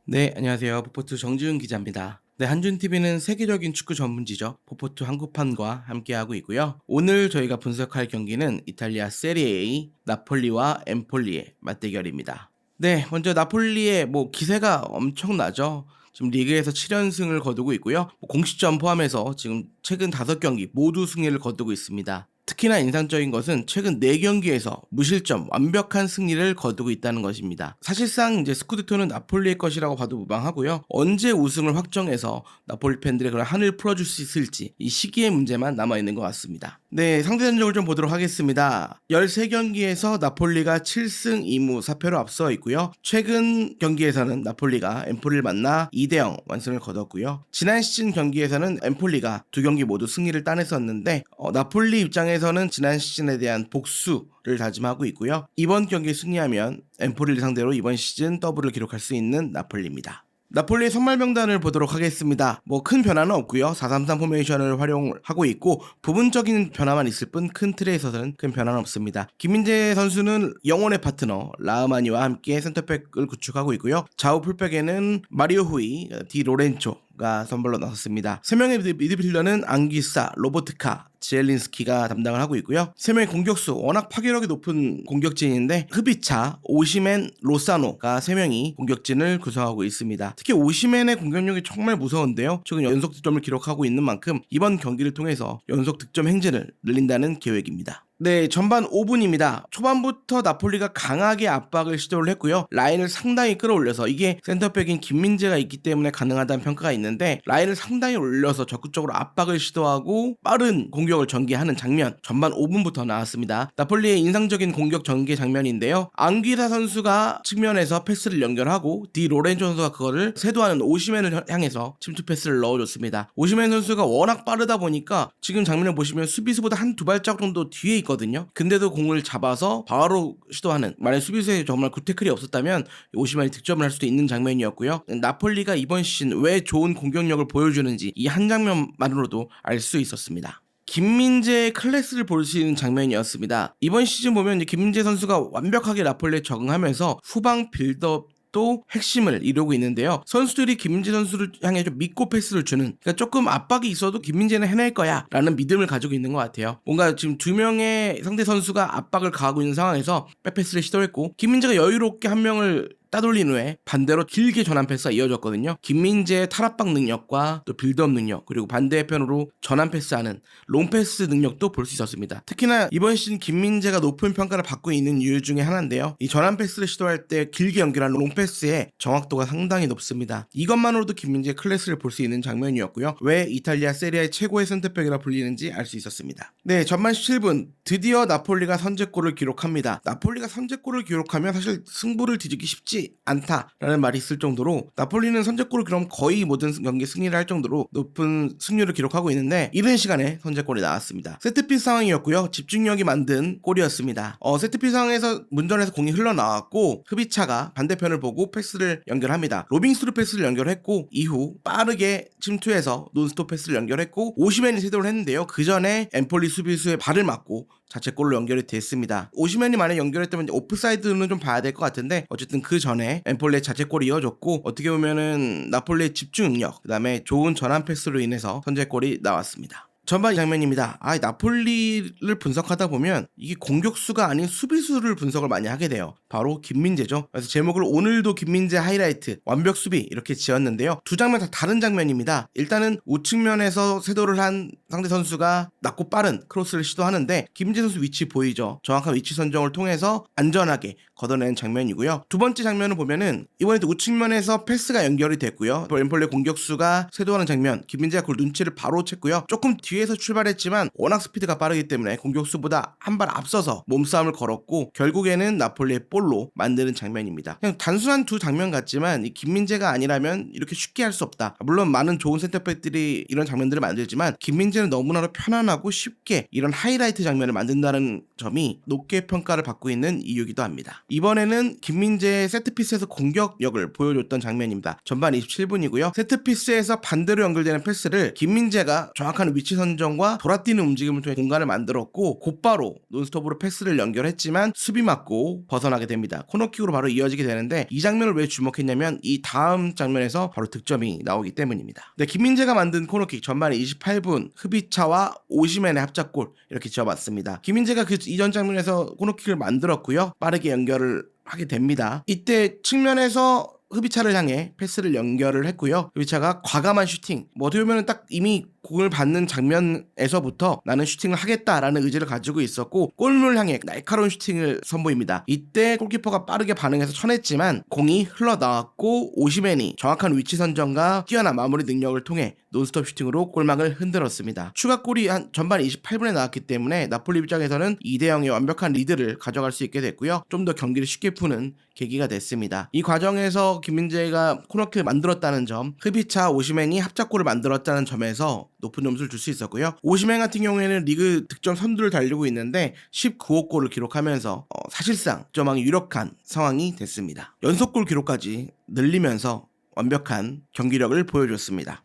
네, 안녕하세요. 포포투 정지훈 기자입니다. 네, 한준TV는 세계적인 축구 전문지죠. 포포투 한국판과 함께하고 있고요. 오늘 저희가 분석할 경기는 이탈리아 세리에 나폴리와 엠폴리의 맞대결입니다. 네, 먼저 나폴리의 기세가 엄청나죠. 지금 리그에서 7연승을 거두고 있고요. 공식전 포함해서 지금 최근 5경기 모두 승리를 거두고 있습니다. 특히나 인상적인 것은 최근 4경기에서 무실점 완벽한 승리를 거두고 있다는 것입니다. 사실상 이제 스쿠데토는 나폴리의 것이라고 봐도 무방하고요. 언제 우승을 확정해서 나폴리 팬들의 그런 한을 풀어줄 수 있을지 이 시기의 문제만 남아있는 것 같습니다. 네, 상대 전적을 좀 보도록 하겠습니다. 13경기에서 나폴리가 7승 2무 4패로 앞서 있고요. 최근 경기에서는 나폴리가 엠폴리를 만나 2대0 완승을 거뒀고요. 지난 시즌 경기에서는 엠폴리가 2경기 모두 승리를 따냈었는데 나폴리 입장에서는 지난 시즌에 대한 복수를 다짐하고 있고요. 이번 경기에 승리하면 엠폴리를 상대로 이번 시즌 더블을 기록할 수 있는 나폴리입니다. 나폴리의 선발 명단을 보도록 하겠습니다. 큰 변화는 없고요. 4-3-3 포메이션을 활용하고 있고 부분적인 변화만 있을 뿐 큰 틀에 있어서는 큰 변화는 없습니다. 김민재 선수는 영혼의 파트너 라흐마니와 함께 센터백을 구축하고 있고요. 좌우 풀백에는 마리오 후이, 디 로렌초가 선발로 나섰습니다. 3명의 미드필더는 앙기사, 로보트카, 지엘린스키가 담당을 하고 있고요. 3명의 공격수 워낙 파괴력이 높은 공격진인데 흐비차, 오시멘, 로사노가 3명이 공격진을 구성하고 있습니다. 특히 오시멘의 공격력이 정말 무서운데요. 최근 연속 득점을 기록하고 있는 만큼 이번 경기를 통해서 연속 득점 행진을 늘린다는 계획입니다. 네, 전반 5분입니다. 초반부터 나폴리가 강하게 압박을 시도를 했고요. 라인을 상당히 끌어올려서 이게 센터백인 김민재가 있기 때문에 가능하다는 평가가 있는데 라인을 상당히 올려서 적극적으로 압박을 시도하고 빠른 공격을 전개하는 장면 전반 5분부터 나왔습니다. 나폴리의 인상적인 공격 전개 장면인데요. 앙귀사 선수가 측면에서 패스를 연결하고 디 로렌조 선수가 그거를 세도하는 오시멘을 향해서 침투 패스를 넣어줬습니다. 오시멘 선수가 워낙 빠르다 보니까 지금 장면을 보시면 수비수보다 한 두 발짝 정도 뒤에 있거든요. 근데도 공을 잡아서 바로 시도하는, 만약 수비수에 정말 굿태클이 없었다면 오시멘이 득점을 할 수도 있는 장면이었고요. 나폴리가 이번 시즌 왜 좋은 공격력을 보여주는지 이 한 장면만으로도 알 수 있었습니다. 김민재의 클래스를 볼 수 있는 장면이었습니다. 이번 시즌 보면 김민재 선수가 완벽하게 나폴리에 적응하면서 후방 빌드업 또 핵심을 이루고 있는데요. 선수들이 김민재 선수를 향해 좀 믿고 패스를 주는, 그러니까 조금 압박이 있어도 김민재는 해낼 거야 라는 믿음을 가지고 있는 것 같아요. 뭔가 지금 2명의 상대 선수가 압박을 가하고 있는 상황에서 백패스를 시도했고 김민재가 여유롭게 한 명을 따돌린 후에 반대로 길게 전환 패스가 이어졌거든요. 김민재의 탈압박 능력과 또 빌드업 능력, 그리고 반대편으로 전환 패스하는 롱패스 능력도 볼 수 있었습니다. 특히나 이번 시즌 김민재가 높은 평가를 받고 있는 이유 중에 하나인데요. 이 전환 패스를 시도할 때 길게 연결하는 롱패스의 정확도가 상당히 높습니다. 이것만으로도 김민재의 클래스를 볼 수 있는 장면이었고요. 왜 이탈리아 세리아의 최고의 센터백이라 불리는지 알 수 있었습니다. 네, 전반 17분 드디어 나폴리가 선제골을 기록합니다. 나폴리가 선제골을 기록하면 사실 승부를 뒤집기 쉽지 않다라는 말이 있을 정도로 나폴리는 선제골을 그럼 거의 모든 경기 승리를 할 정도로 높은 승률을 기록하고 있는데 이른 시간에 선제골이 나왔습니다. 세트피스 상황이었고요. 집중력이 만든 골이었습니다. 세트피스 상황에서 문전에서 공이 흘러나왔고 흐비차가 반대편을 보고 패스를 연결합니다. 로빙스루 패스를 연결했고 이후 빠르게 침투해서 논스톱 패스를 연결했고 오시멘이 세도를 했는데요. 그 전에 엠폴리 수비수의 발을 맞고 자책골로 연결이 됐습니다. 오시멘이 만약 연결했다면 오프사이드는 좀 봐야 될 것 같은데 어쨌든 그 전에 엠폴리의 자책골이 이어졌고 어떻게 보면은 나폴리의 집중 능력, 그 다음에 좋은 전환 패스로 인해서 선제골이 나왔습니다. 전반 장면입니다. 나폴리를 분석하다 보면 이게 공격수가 아닌 수비수를 분석을 많이 하게 돼요. 바로 김민재죠. 그래서 제목을 오늘도 김민재 하이라이트 완벽 수비 이렇게 지었는데요. 두 장면 다 다른 장면입니다. 일단은 우측면에서 세도를 한 상대 선수가 낮고 빠른 크로스를 시도하는데 김민재 선수 위치 보이죠. 정확한 위치 선정을 통해서 안전하게 걷어낸 장면이고요. 두 번째 장면을 보면은 이번에도 우측면에서 패스가 연결이 됐고요. 엠폴리 공격수가 세도하는 장면, 김민재가 그걸 눈치를 바로 챘고요. 조금 뒤에서 출발했지만 워낙 스피드가 빠르기 때문에 공격수보다 한 발 앞서서 몸싸움을 걸었고 결국에는 나폴리의 볼로 만드는 장면입니다. 그냥 단순한 두 장면 같지만 이 김민재가 아니라면 이렇게 쉽게 할 수 없다. 물론 많은 좋은 센터백들이 이런 장면들을 만들지만 김민재는 너무나도 편안하고 쉽게 이런 하이라이트 장면을 만든다는 점이 높게 평가를 받고 있는 이유이기도 합니다. 이번에는 김민재의 세트피스에서 공격력을 보여줬던 장면입니다. 전반 27분이고요. 세트피스에서 반대로 연결되는 패스를 김민재가 정확한 위치 선정과 돌아뛰는 움직임을 통해 공간을 만들었고 곧바로 논스톱으로 패스를 연결했지만 수비 맞고 벗어나게 됩니다. 코너킥으로 바로 이어지게 되는데 이 장면을 왜 주목했냐면 이 다음 장면에서 바로 득점이 나오기 때문입니다. 네, 김민재가 만든 코너킥 전반 28분 흐비차와 오시멘의 합작골 이렇게 지어봤습니다. 김민재가 그 이전 장면에서 코너킥을 만들었고요. 빠르게 연결을 하게 됩니다. 이때 측면에서 흐비차를 향해 패스를 연결을 했고요. 흐비차가 과감한 슈팅, 어떻게 보면 딱 이미 공을 받는 장면에서부터 나는 슈팅을 하겠다라는 의지를 가지고 있었고 골문을 향해 날카로운 슈팅을 선보입니다. 이때 골키퍼가 빠르게 반응해서 쳐냈지만 공이 흘러나왔고 오시멘이 정확한 위치 선정과 뛰어난 마무리 능력을 통해 논스톱 슈팅으로 골망을 흔들었습니다. 추가골이 한 전반 28분에 나왔기 때문에 나폴리 입장에서는 2대0의 완벽한 리드를 가져갈 수 있게 됐고요. 좀 더 경기를 쉽게 푸는 계기가 됐습니다. 이 과정에서 김민재가 코너킥을 만들었다는 점, 흐비차, 오시멘이 합작골을 만들었다는 점에서 높은 점수를 줄 수 있었고요. 오시멘 같은 경우에는 리그 득점 선두를 달리고 있는데 19호 골을 기록하면서 사실상 득점왕이 유력한 상황이 됐습니다. 연속골 기록까지 늘리면서 완벽한 경기력을 보여줬습니다.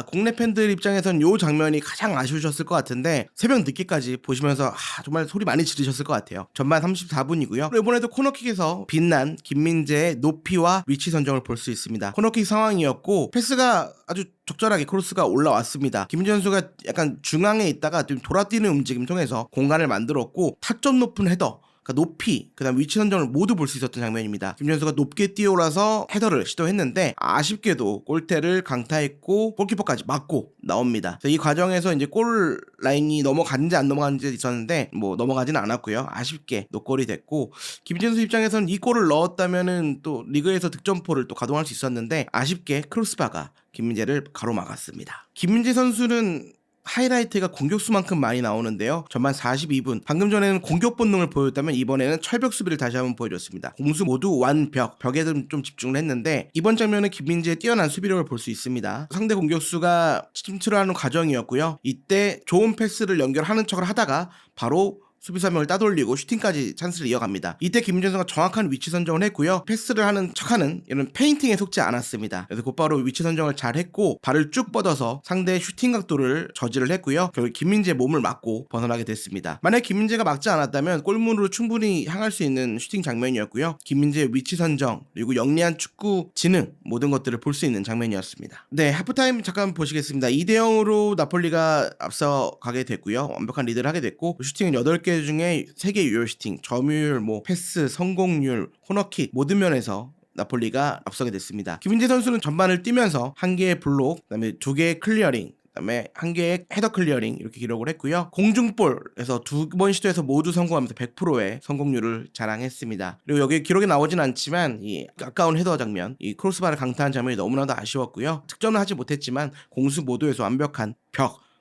국내 팬들 입장에선 이 장면이 가장 아쉬우셨을 것 같은데 새벽 늦게까지 보시면서 정말 소리 많이 지르셨을 것 같아요. 전반 34분이고요. 이번에도 코너킥에서 빛난 김민재의 높이와 위치 선정을 볼 수 있습니다. 코너킥 상황이었고 패스가 아주 적절하게 크로스가 올라왔습니다. 김민재 선수가 약간 중앙에 있다가 좀 돌아뛰는 움직임 통해서 공간을 만들었고 타점 높은 헤더, 높이, 그다음 위치 선정을 모두 볼 수 있었던 장면입니다. 김민재 선수가 높게 뛰어올라서 헤더를 시도했는데 아쉽게도 골대를 강타했고 골키퍼까지 맞고 나옵니다. 이 과정에서 이제 골 라인이 넘어갔는지 안 넘어갔는지 있었는데 넘어가지는 않았고요. 아쉽게 노골이 됐고 김민재 선수 입장에서는 이 골을 넣었다면은 또 리그에서 득점포를 또 가동할 수 있었는데 아쉽게 크로스바가 김민재를 가로막았습니다. 김민재 선수는 하이라이트가 공격수만큼 많이 나오는데요. 전반 42분 방금 전에는 공격 본능을 보였다면 이번에는 철벽 수비를 다시 한번 보여줬습니다. 공수 모두 완벽, 벽에 좀 집중을 했는데 이번 장면은 김민재의 뛰어난 수비력을 볼 수 있습니다. 상대 공격수가 침투를 하는 과정이었고요. 이때 좋은 패스를 연결하는 척을 하다가 바로 수비수 한 명을 따돌리고 슈팅까지 찬스를 이어갑니다. 이때 김민재 선수가 정확한 위치 선정을 했고요. 패스를 하는 척하는 이런 페인팅에 속지 않았습니다. 그래서 곧바로 위치 선정을 잘 했고 발을 쭉 뻗어서 상대의 슈팅 각도를 저지를 했고요. 결국 김민재의 몸을 맞고 벗어나게 됐습니다. 만약 김민재가 막지 않았다면 골문으로 충분히 향할 수 있는 슈팅 장면이었고요. 김민재의 위치 선정 그리고 영리한 축구 지능 모든 것들을 볼 수 있는 장면이었습니다. 네, 하프타임 잠깐 보시겠습니다. 2대0으로 나폴리가 앞서가게 됐고요. 완벽한 리드를 하게 됐고 슈팅은 8개 중에 3개 유효 슈팅, 점유율, 패스, 성공률, 코너킥 모든 면에서 나폴리가 앞서게 됐습니다. 김민재 선수는 전반을 뛰면서 1개의 블록, 그다음에 2개의 클리어링, 그다음에 1개의 헤더 클리어링 이렇게 기록을 했고요. 공중볼에서 2번 시도해서 모두 성공하면서 100%의 성공률을 자랑했습니다. 그리고 여기 기록에 나오진 않지만 이 아까운 헤더 장면, 이 크로스바를 강타한 장면이 너무나도 아쉬웠고요. 득점은 하지 못했지만 공수 모두에서 완벽한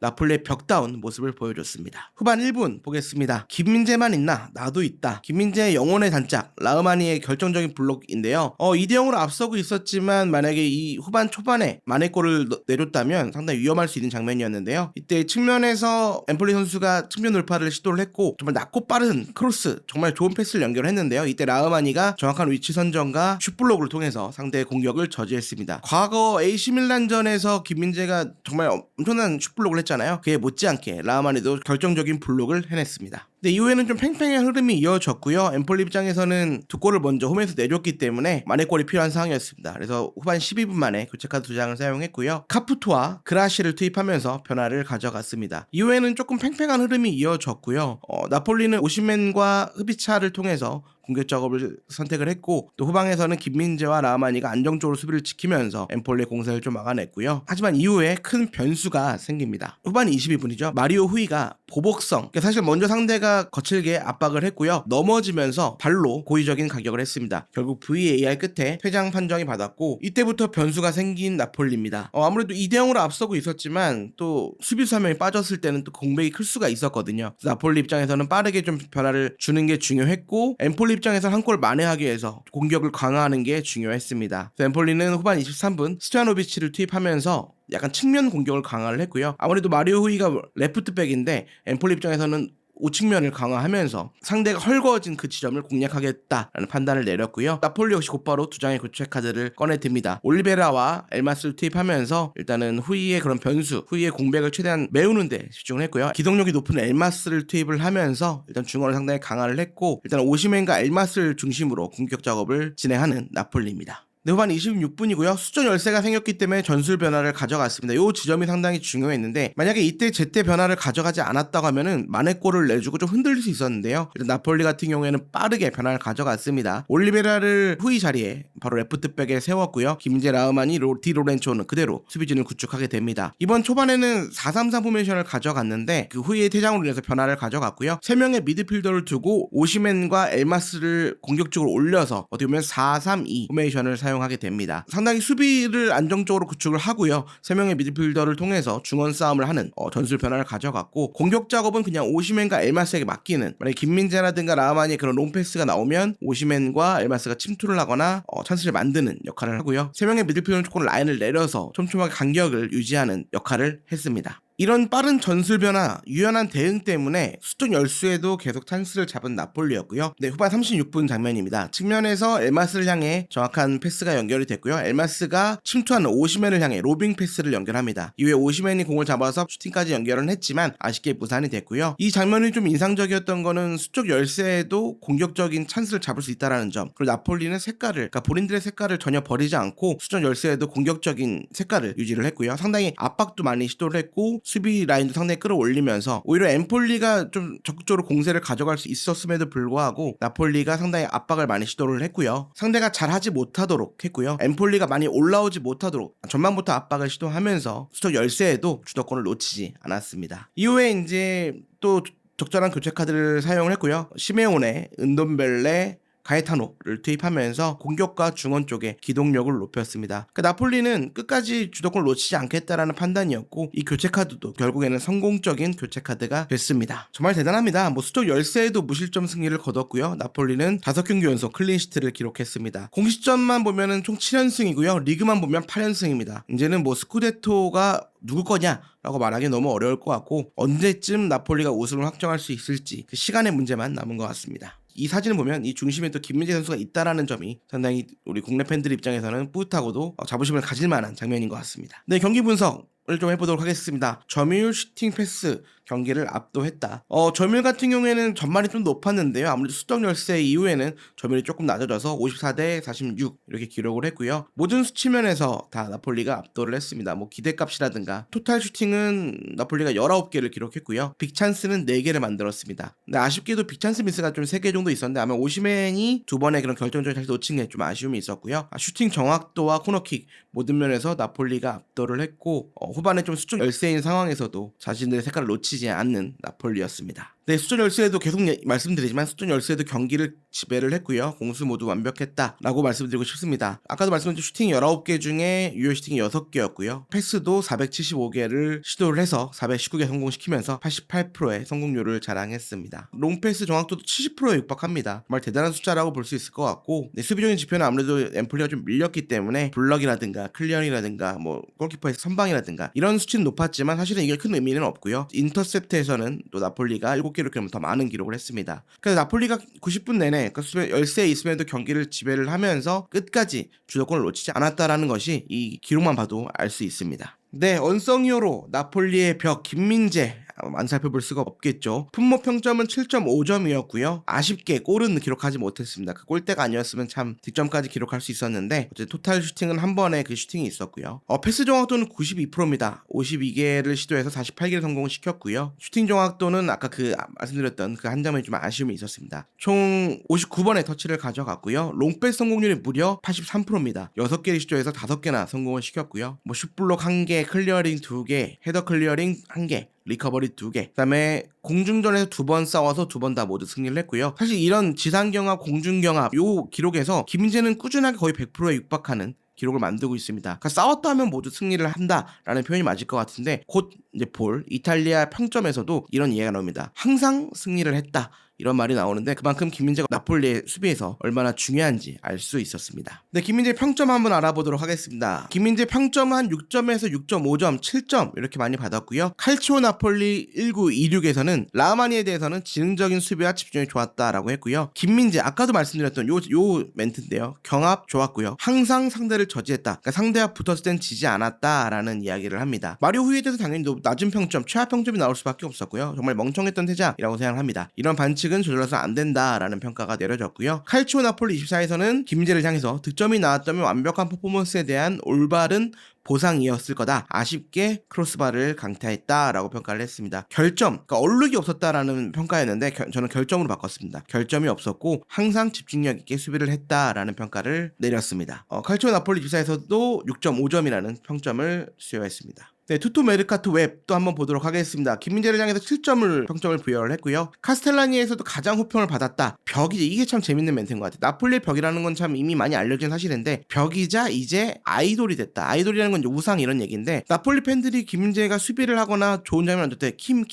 나폴리의 벽다운 모습을 보여줬습니다. 후반 1분 보겠습니다. 김민재만 있나? 나도 있다. 김민재의 영혼의 단짝 라흐마니의 결정적인 블록인데요. 2대0으로 앞서고 있었지만 만약에 이 후반 초반에 만회골을 내줬다면 상당히 위험할 수 있는 장면이었는데요. 이때 측면에서 엠폴리 선수가 측면 돌파를 시도를 했고 정말 낮고 빠른 크로스, 정말 좋은 패스를 연결했는데요. 이때 라흐마니가 정확한 위치 선정과 슛블록을 통해서 상대의 공격을 저지했습니다. 과거 AC밀란전에서 김민재가 정말 엄청난 슛블록을 했잖아요. 그에 못지않게 라흐마니도 결정적인 블록을 해냈습니다. 근데 이후에는 좀 팽팽한 흐름이 이어졌고요. 엠폴리 입장에서는 2골을 먼저 홈에서 내줬기 때문에 만회골이 필요한 상황이었습니다. 그래서 후반 12분 만에 교체카드 2장을 사용했고요. 카푸트와 그라시를 투입하면서 변화를 가져갔습니다. 이후에는 조금 팽팽한 흐름이 이어졌고요. 나폴리는 오시멘과 흐비차를 통해서 공격 작업을 선택을 했고 또 후방에서는 김민재와 라흐마니가 안정적으로 수비를 지키면서 엠폴리의 공세를 좀 막아냈고요. 하지만 이후에 큰 변수가 생깁니다. 후반 22분이죠. 마리오 후이가 보복성, 사실 먼저 상대가 거칠게 압박을 했고요. 넘어지면서 발로 고의적인 가격을 했습니다. 결국 VAR 끝에 퇴장 판정이 받았고 이때부터 변수가 생긴 나폴리입니다. 아무래도 2대0으로 앞서고 있었지만 또 수비수 한 명이 빠졌을 때는 또 공백이 클 수가 있었거든요. 나폴리 입장에서는 빠르게 좀 변화를 주는 게 중요했고 엠폴리 입장에서 한 골 만회하기 위해서 공격을 강화하는 게 중요했습니다. 엠폴리는 후반 23분 스토야노비치를 투입하면서 약간 측면 공격을 강화를 했고요. 아무래도 마리오 후이가 레프트백인데 엠폴리 입장에서는 우측면을 강화하면서 상대가 헐거워진 그 지점을 공략하겠다라는 판단을 내렸고요. 나폴리 역시 곧바로 두 장의 교체 카드를 꺼내듭니다. 올리베라와 엘마스를 투입하면서 일단은 후이의 그런 변수, 후이의 공백을 최대한 메우는 데 집중을 했고요. 기동력이 높은 엘마스를 투입을 하면서 일단 중원을 상당히 강화를 했고, 일단 오시멘과 엘마스를 중심으로 공격 작업을 진행하는 나폴리입니다. 네, 후반 26분이고요. 수전 열세가 생겼기 때문에 전술 변화를 가져갔습니다. 이 지점이 상당히 중요했는데, 만약에 이때 제때 변화를 가져가지 않았다고 하면은 만회골을 내주고 좀 흔들릴 수 있었는데요. 일단 나폴리 같은 경우에는 빠르게 변화를 가져갔습니다. 올리베라를 후이 자리에 바로 레프트백에 세웠고요. 김제 라흐만이 디로렌초는 그대로 수비진을 구축하게 됩니다. 이번 초반에는 4-3-3 포메이션을 가져갔는데 그 후이의 퇴장으로 인해서 변화를 가져갔고요. 3명의 미드필더를 두고 오시멘과 엘마스를 공격적으로 올려서 어떻게 보면 4-3-2 포메이션을 사용하게 됩니다. 상당히 수비를 안정적으로 구축을 하고요. 3명의 미드필더를 통해서 중원 싸움을 하는 전술 변화를 가져갔고, 공격 작업은 그냥 오시멘과 엘마스에게 맡기는, 만약에 김민재라든가 라흐만이 그런 롱패스가 나오면 오시멘과 엘마스가 침투를 하거나 찬스를 만드는 역할을 하고요. 3명의 미드필더는 조금 라인을 내려서 촘촘하게 간격을 유지하는 역할을 했습니다. 이런 빠른 전술 변화, 유연한 대응 때문에 수적 열수에도 계속 찬스를 잡은 나폴리였고요. 네, 후반 36분 장면입니다. 측면에서 엘마스를 향해 정확한 패스가 연결이 됐고요. 엘마스가 침투하는 오시멘을 향해 로빙 패스를 연결합니다. 이후에 오시멘이 공을 잡아서 슈팅까지 연결은 했지만 아쉽게 무산이 됐고요. 이 장면이 좀 인상적이었던 거는 수적 열세에도 공격적인 찬스를 잡을 수 있다는 점, 그리고 나폴리는 그러니까 본인들의 색깔을 전혀 버리지 않고 수적 열세에도 공격적인 색깔을 유지를 했고요. 상당히 압박도 많이 시도를 했고, 수비 라인도 상당히 끌어올리면서 오히려 엠폴리가 좀 적극적으로 공세를 가져갈 수 있었음에도 불구하고 나폴리가 상당히 압박을 많이 시도를 했고요. 상대가 잘하지 못하도록 했고요. 엠폴리가 많이 올라오지 못하도록 전반부터 압박을 시도하면서 수적 열세에도 주도권을 놓치지 않았습니다. 이후에 이제 또 적절한 교체 카드를 사용을 했고요. 시메오네, 은돔벨레, 가에타노를 투입하면서 공격과 중원 쪽에 기동력을 높였습니다. 그러니까 나폴리는 끝까지 주도권을 놓치지 않겠다라는 판단이었고, 이 교체 카드도 결국에는 성공적인 교체 카드가 됐습니다. 정말 대단합니다. 수적 열세에도 무실점 승리를 거뒀고요. 나폴리는 5경기 연속 클린시트를 기록했습니다. 공식전만 보면은 총 7연승이고요. 리그만 보면 8연승입니다. 이제는 스쿠데토가 누구 거냐라고 말하기 너무 어려울 것 같고, 언제쯤 나폴리가 우승을 확정할 수 있을지 그 시간의 문제만 남은 것 같습니다. 이 사진을 보면 이 중심에 또 김민재 선수가 있다라는 점이 상당히 우리 국내 팬들 입장에서는 뿌듯하고도 자부심을 가질 만한 장면인 것 같습니다. 네, 경기 분석을 좀 해보도록 하겠습니다. 점유율, 슈팅, 패스 경기를 압도했다. 점유율 같은 경우에는 전반이 좀 높았는데요. 아무래도 수적 열세 이후에는 점유율이 조금 낮아져서 54대 46 이렇게 기록을 했고요. 모든 수치면에서 다 나폴리가 압도를 했습니다. 기대값이라든가 토탈 슈팅은 나폴리가 19개를 기록했고요. 빅찬스는 4개를 만들었습니다. 근데 아쉽게도 빅찬스 미스가 좀 3개 정도 있었는데 아마 오시멘이 2번의 그런 결정적인 찬스 놓친 게 좀 아쉬움이 있었고요. 슈팅 정확도와 코너킥 모든 면에서 나폴리가 압도를 했고, 후반에 좀 수적 열세인 상황에서도 자신들의 색깔을 놓치지 않는 나폴리였습니다. 네, 수전 열세에도 계속 말씀드리지만 수전 열세에도 경기를 지배를 했고요. 공수 모두 완벽했다라고 말씀드리고 싶습니다. 아까도 말씀드린 슈팅 19개 중에 유효 슈팅이 6개였고요. 패스도 475개를 시도를 해서 419개 성공시키면서 88%의 성공률을 자랑했습니다. 롱패스 정확도도 70%에 육박합니다. 정말 대단한 숫자라고 볼 수 있을 것 같고, 네, 수비적인 지표는 아무래도 엠폴리가 좀 밀렸기 때문에 블럭이라든가 클리어링이라든가 골키퍼의 선방이라든가 이런 수치는 높았지만 사실은 이게 큰 의미는 없고요. 인터셉트에서는 또 나폴리가 7개로 더 많은 기록을 했습니다. 그래서 나폴리가 90분 내내 열세에 있음에도 경기를 지배를 하면서 끝까지 주도권을 놓치지 않았다라는 것이 이 기록만 봐도 알 수 있습니다. 네, 언성 히어로 나폴리의 벽 김민재 안 살펴볼 수가 없겠죠. 품목 평점은 7.5점이었고요. 아쉽게 골은 기록하지 못했습니다. 그 골대가 아니었으면 참 득점까지 기록할 수 있었는데 어쨌든 토탈 슈팅은 한 번에 그 슈팅이 있었고요. 패스 정확도는 92%입니다. 52개를 시도해서 48개를 성공시켰고요. 슈팅 정확도는 아까 말씀드렸던 그 한 점에 좀 아쉬움이 있었습니다. 총 59번의 터치를 가져갔고요. 롱패스 성공률이 무려 83%입니다. 6개를 시도해서 5개나 성공을 시켰고요. 슛블록 1개, 클리어링 2개, 헤더 클리어링 1개, 리커버리 2개, 그 다음에 공중전에서 2번 싸워서 2번 다 모두 승리를 했고요. 사실 이런 지상경합, 공중경합 요 기록에서 김민재는 꾸준하게 거의 100%에 육박하는 기록을 만들고 있습니다. 그러니까 싸웠다 하면 모두 승리를 한다라는 표현이 맞을 것 같은데, 곧 이제 이탈리아 평점에서도 이런 이해가 나옵니다. 항상 승리를 했다. 이런 말이 나오는데 그만큼 김민재가 나폴리의 수비에서 얼마나 중요한지 알 수 있었습니다. 네, 김민재 평점 한번 알아보도록 하겠습니다. 김민재 평점은 한 6점에서 6.5점, 7점 이렇게 많이 받았고요. 칼치오 나폴리 1926에서는 라마니에 대해서는 지능적인 수비와 집중이 좋았다라고 했고요. 김민재 아까도 말씀드렸던 요 멘트인데요. 경합 좋았고요. 항상 상대를 저지했다. 그러니까 상대와 붙었을 땐 지지 않았다라는 이야기를 합니다. 마리오 후이에 대해서 당연히 낮은 평점, 최하 평점이 나올 수밖에 없었고요. 정말 멍청했던 태자이라고 생각합니다. 이런 반칙은 조절해서 안 된다라는 평가가 내려졌고요. 칼치오 나폴리 24에서는 김민재를 향해서 득점이 나왔다면 완벽한 퍼포먼스에 대한 올바른 보상이었을 거다. 아쉽게 크로스바를 강타했다라고 평가를 했습니다. 결점, 그러니까 얼룩이 없었다라는 평가였는데 저는 결점으로 바꿨습니다. 결점이 없었고 항상 집중력 있게 수비를 했다라는 평가를 내렸습니다. 칼치오 나폴리 기사에서도 6.5점이라는 평점을 수여했습니다. 네, 투투 메르카토 웹도 한번 보도록 하겠습니다. 김민재를 향해서 7점을 평점을 부여를 했고요. 카스텔라니에서도 가장 호평을 받았다. 벽이지, 이게 참 재밌는 멘트인 것 같아요. 나폴리의 벽이라는 건 참 이미 많이 알려진 사실인데 벽이자 이제 아이돌이 됐다. 아이돌이라는 건 이제 우상 이런 얘기인데 나폴리 팬들이 김민재가 수비를 하거나 좋은 장면 만들 때 킴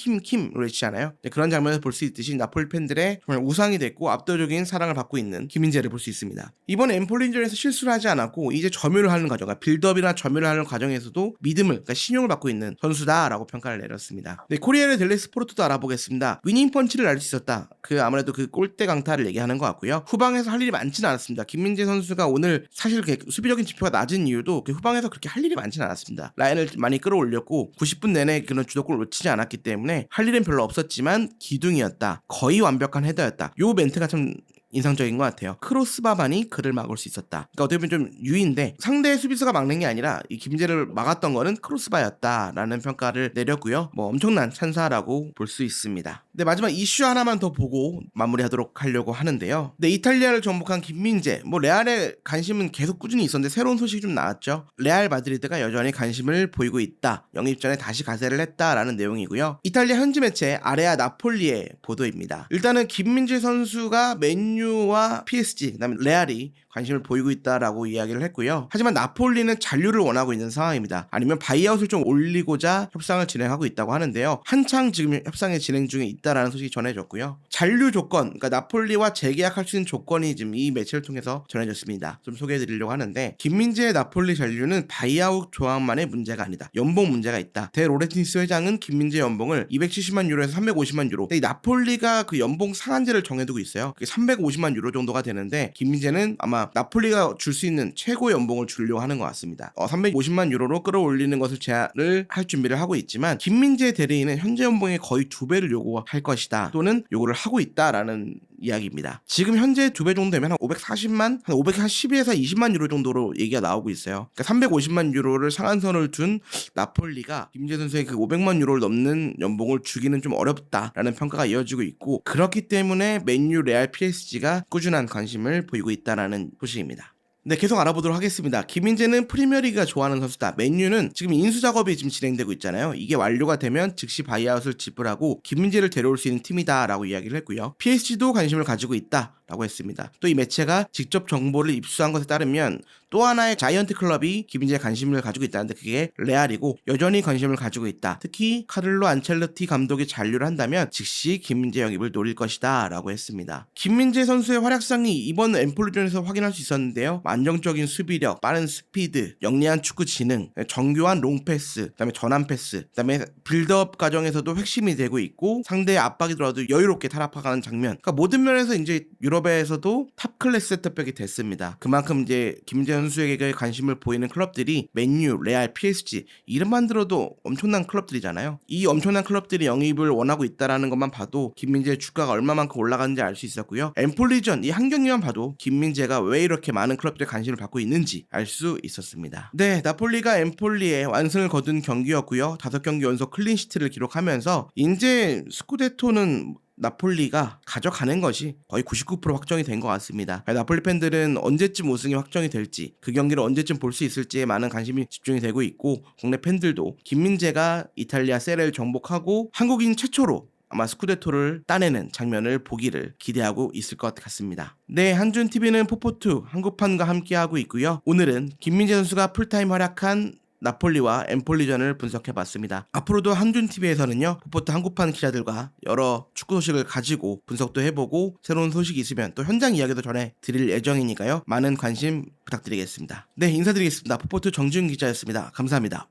외치잖아요. 네, 그런 장면을 볼 수 있듯이 나폴리 팬들의 정말 우상이 됐고 압도적인 사랑을 받고 있는 김민재를 볼 수 있습니다. 이번 엠폴린전에서 실수를 하지 않았고 이제 점유를 하는 과정, 그러니까 빌드업이나 점유를 하는 과정에서도 믿음을, 그러니까 신용을 받고 있는 선수다라고 평가를 내렸습니다. 네, 코리아의 델레 스포르트도 알아보겠습니다. 위닝 펀치를 날 수 있었다. 아무래도 그 골대 강타를 얘기하는 것 같고요. 후방에서 할 일이 많지는 않았습니다. 김민재 선수가 오늘 사실 수비적인 지표가 낮은 이유도 후방에서 그렇게 할 일이 많지는 않았습니다. 라인을 많이 끌어올렸고 90분 내내 그런 주도골을 놓치지 않았기 때문에 할 일은 별로 없었지만 기둥이었다. 거의 완벽한 헤더였다. 요 멘트가 참 인상적인 것 같아요. 크로스바만이 그를 막을 수 있었다. 그러니까 어떻게 보면 좀 유의인데 상대 수비수가 막는 게 아니라 이 김민재를 막았던 거는 크로스바였다라는 평가를 내렸고요. 뭐 엄청난 찬사라고 볼 수 있습니다. 네, 마지막 이슈 하나만 더 보고 마무리하도록 하려고 하는데요. 네, 이탈리아를 정복한 김민재, 뭐 레알의 관심은 계속 꾸준히 있었는데 새로운 소식이 좀 나왔죠. 레알 마드리드가 여전히 관심을 보이고 있다. 영입 전에 다시 가세를 했다라는 내용이고요. 이탈리아 현지 매체 아레아 나폴리의 보도입니다. 일단은 김민재 선수가 맨유와 PSG, 그다음에 레알이 관심을 보이고 있다라고 이야기를 했고요. 하지만 나폴리는 잔류를 원하고 있는 상황입니다. 아니면 바이아웃을 좀 올리고자 협상을 진행하고 있다고 하는데요. 한창 지금 협상이 진행 중에 있다라는 소식이 전해졌고요. 잔류 조건, 그러니까 나폴리와 재계약할 수 있는 조건이 지금 이 매체를 통해서 전해졌습니다. 좀 소개해드리려고 하는데 김민재의 나폴리 잔류는 바이아웃 조항만의 문제가 아니다. 연봉 문제가 있다. 데 로렌티스 회장은 김민재 연봉을 270만 유로에서 350만 유로. 근데 이 나폴리가 그 연봉 상한제를 정해두고 있어요. 그게 350만 유로 정도가 되는데 김민재는 아마 나폴리가 줄 수 있는 최고 연봉을 주려고 하는 것 같습니다. 350만 유로로 끌어올리는 것을 제안을 할 준비를 하고 있지만 김민재 대리인은 현재 연봉의 거의 2배를 요구할 것이다. 또는 요구를 하고 있다라는 이야기입니다. 지금 현재 2배 정도 되면 한 540만, 한 512에서 20만 유로 정도로 얘기가 나오고 있어요. 그러니까 350만 유로를 상한선을 둔 나폴리가 김민재 선수의 그 500만 유로를 넘는 연봉을 주기는 좀 어렵다라는 평가가 이어지고 있고 그렇기 때문에 맨유, 레알, PSG가 꾸준한 관심을 보이고 있다라는 소식입니다. 네, 계속 알아보도록 하겠습니다. 김민재는 프리미어리그가 좋아하는 선수다. 맨유는 지금 인수 작업이 지금 진행되고 있잖아요. 이게 완료가 되면 즉시 바이아웃을 지불하고 김민재를 데려올 수 있는 팀이다라고 이야기를 했고요. PSG도 관심을 가지고 있다라고 했습니다. 또 이 매체가 직접 정보를 입수한 것에 따르면 또 하나의 자이언트 클럽이 김민재에 관심을 가지고 있다는데 그게 레알이고 여전히 관심을 가지고 있다. 특히 카를로 안첼로티 감독이 잔류를 한다면 즉시 김민재 영입을 노릴 것이다 라고 했습니다. 김민재 선수의 활약상이 이번 엠폴리전에서 확인할 수 있었는데요. 안정적인 수비력, 빠른 스피드, 영리한 축구 지능, 정교한 롱패스, 그다음에 전환 패스, 그다음에 빌드업 과정에서도 핵심이 되고 있고 상대의 압박이 들어와도 여유롭게 탈압하가는 장면. 그러니까 모든 면에서 이제 유럽에서도 탑 클래스 세터백이 됐습니다. 그만큼 이제 김민재 선수에게 관심을 보이는 클럽들이 맨유, 레알, PSG 이름만 들어도 엄청난 클럽들이잖아요. 이 엄청난 클럽들이 영입을 원하고 있다라는 것만 봐도 김민재의 주가가 얼마만큼 올라가는지 알 수 있었고요. 엠폴리전 이 한 경기만 봐도 김민재가 왜 이렇게 많은 클럽들의 관심을 받고 있는지 알 수 있었습니다. 네, 나폴리가 엠폴리에 완승을 거둔 경기였고요. 5경기 연속 클린시트를 기록하면서 이제 스쿠데토는 나폴리가 가져가는 것이 거의 99% 확정이 된 것 같습니다. 나폴리 팬들은 언제쯤 우승이 확정이 될지 그 경기를 언제쯤 볼 수 있을지에 많은 관심이 집중이 되고 있고 국내 팬들도 김민재가 이탈리아 세레를 정복하고 한국인 최초로 아마 스쿠데토를 따내는 장면을 보기를 기대하고 있을 것 같습니다. 네, 한준TV는 포포투 한국판과 함께하고 있고요. 오늘은 김민재 선수가 풀타임 활약한 나폴리와 엠폴리전을 분석해봤습니다. 앞으로도 한준TV에서는요 포포트 한국판 기자들과 여러 축구 소식을 가지고 분석도 해보고 새로운 소식이 있으면 또 현장 이야기도 전해드릴 예정이니까요 많은 관심 부탁드리겠습니다. 네, 인사드리겠습니다. 포포트 정지훈 기자였습니다. 감사합니다.